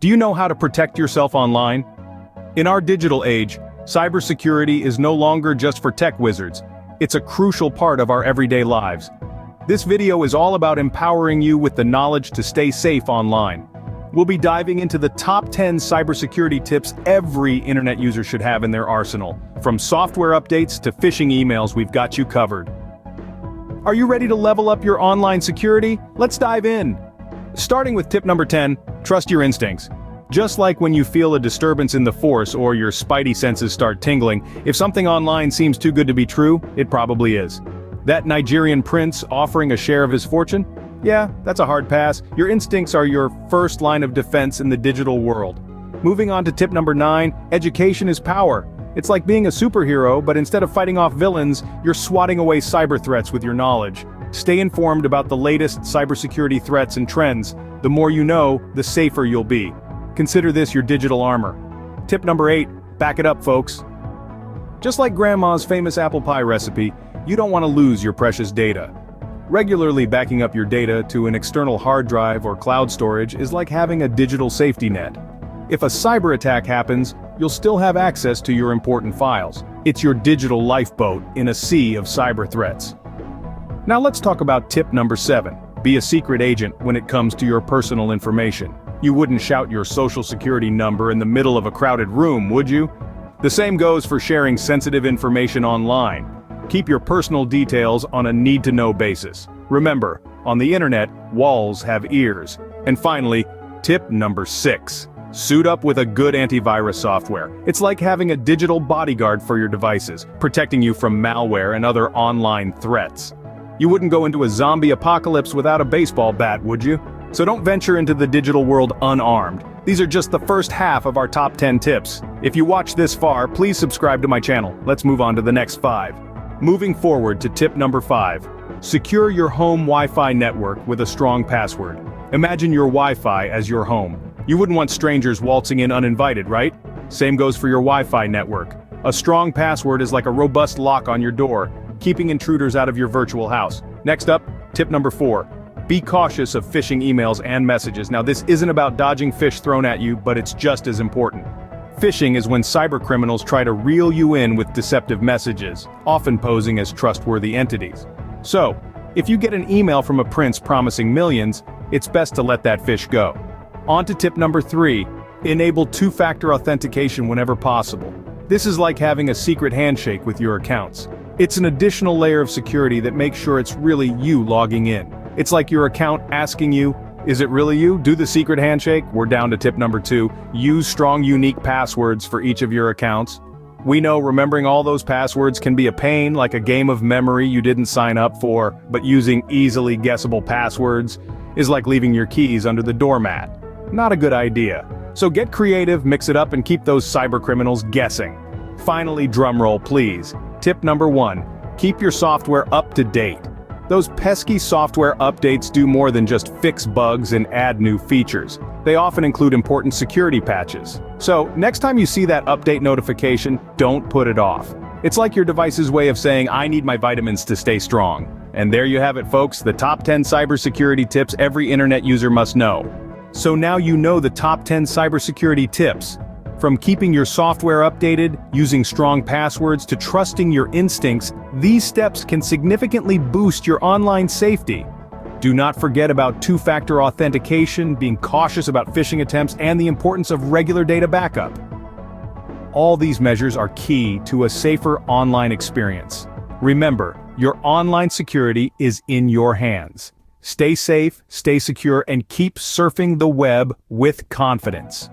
Do you know how to protect yourself online? In our digital age, cybersecurity is no longer just for tech wizards. It's a crucial part of our everyday lives. This video is all about empowering you with the knowledge to stay safe online. We'll be diving into the top 10 cybersecurity tips every internet user should have in their arsenal. From software updates to phishing emails, we've got you covered. Are you ready to level up your online security? Let's dive in. Starting with tip number 10, trust your instincts. Just like when you feel a disturbance in the force or your spidey senses start tingling, if something online seems too good to be true, it probably is. That Nigerian prince offering a share of his fortune? Yeah, that's a hard pass. Your instincts are your first line of defense in the digital world. Moving on to tip number 9, education is power. It's like being a superhero, but instead of fighting off villains, you're swatting away cyber threats with your knowledge. Stay informed about the latest cybersecurity threats and trends. The more you know, the safer you'll be. Consider this your digital armor. Tip number 8, back it up, folks. Just like grandma's famous apple pie recipe, you don't want to lose your precious data. Regularly backing up your data to an external hard drive or cloud storage is like having a digital safety net. If a cyber attack happens, you'll still have access to your important files. It's your digital lifeboat in a sea of cyber threats. Now let's talk about tip number 7. Be a secret agent when it comes to your personal information. You wouldn't shout your social security number in the middle of a crowded room, would you? The same goes for sharing sensitive information online. Keep your personal details on a need-to-know basis. Remember, on the internet, walls have ears. And finally, tip number 6. Suit up with a good antivirus software. It's like having a digital bodyguard for your devices, protecting you from malware and other online threats. You wouldn't go into a zombie apocalypse without a baseball bat, would you? So don't venture into the digital world unarmed. These are just the first half of our top 10 tips. If you watched this far, please subscribe to my channel. Let's move on to the next 5. Moving forward to tip number 5. Secure your home Wi-Fi network with a strong password. Imagine your Wi-Fi as your home. You wouldn't want strangers waltzing in uninvited, right? Same goes for your Wi-Fi network. A strong password is like a robust lock on your door, keeping intruders out of your virtual house. Next up, tip number 4. Be cautious of phishing emails and messages. Now this isn't about dodging fish thrown at you, but it's just as important. Phishing is when cybercriminals try to reel you in with deceptive messages, often posing as trustworthy entities. So, if you get an email from a prince promising millions, it's best to let that fish go. On to tip number 3. Enable two-factor authentication whenever possible. This is like having a secret handshake with your accounts. It's an additional layer of security that makes sure it's really you logging in. It's like your account asking you, is it really you? Do the secret handshake. We're down to tip number 2. Use strong, unique passwords for each of your accounts. We know remembering all those passwords can be a pain, like a game of memory you didn't sign up for, but using easily guessable passwords is like leaving your keys under the doormat. Not a good idea. So get creative, mix it up, and keep those cybercriminals guessing. Finally, drumroll please. Tip number 1. Keep your software up to date. Those pesky software updates do more than just fix bugs and add new features. They often include important security patches. So, next time you see that update notification, don't put it off. It's like your device's way of saying, I need my vitamins to stay strong. And there you have it, folks, the top 10 cybersecurity tips every internet user must know. So now you know the top 10 cybersecurity tips. From keeping your software updated, using strong passwords, to trusting your instincts, these steps can significantly boost your online safety. Do not forget about two-factor authentication, being cautious about phishing attempts, and the importance of regular data backup. All these measures are key to a safer online experience. Remember, your online security is in your hands. Stay safe, stay secure, and keep surfing the web with confidence.